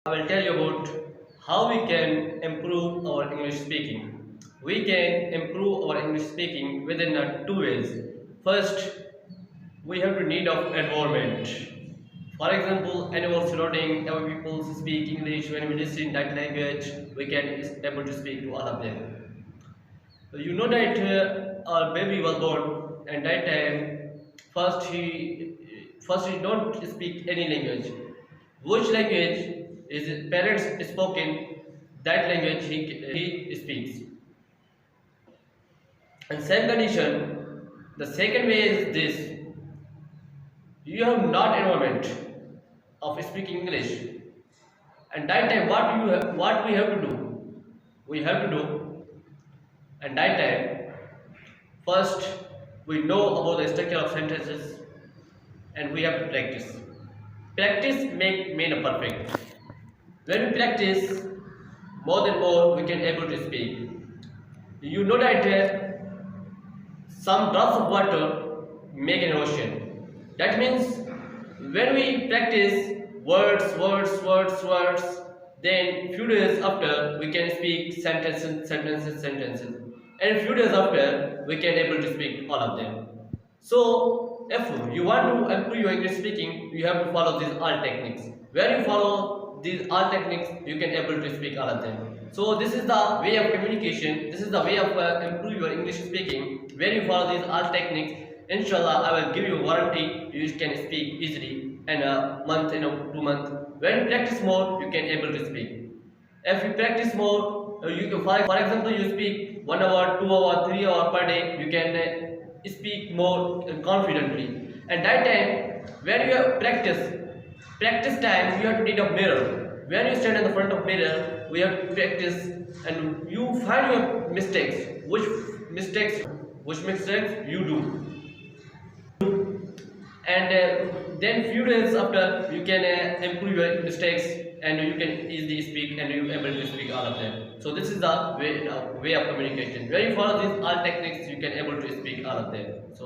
I will tell you about how we can improve our English speaking. We can improve our English speaking within two ways. First, we have to need of environment. For example, anyone surrounding our people speak English. When we listen that language, we can able to speak to all of them. So you know that our baby was born, and that time first he don't speak any language. Which language is parents spoken? That language he speaks. And same condition, the second way is this: you have not environment of speaking English, and that time what we have to do? We have to do, and that time first we know about the structure of sentences, and we have to practice. Practice make man a perfect. When we practice more than more, we can able to speak. You know that some drops of water make an ocean. That means when we practice words, then few days after we can speak sentences, and few days after we can able to speak all of them. So if you want to improve your English speaking, you have to follow these all techniques. When you follow these all techniques, you can able to speak all of them. So this is the way of communication. This is the way of improve your English speaking. When you follow these all techniques, inshallah, I will give you a warranty. You can speak easily in a month, in a 2 months. When you practice more, you can able to speak. If you practice more, you can, for example, you speak 1 hour, 2 hour, 3 hour per day. You can speak more confidently. And that time, when you have practice time, you have to need a mirror. When you stand in the front of mirror, we have to practice, and you find your mistakes. Which mistakes you do. And then few days after you can improve your mistakes, and you can easily speak, and you able to speak all of them. So this is the way of communication. When you follow these all techniques, you can able to speak all of them. So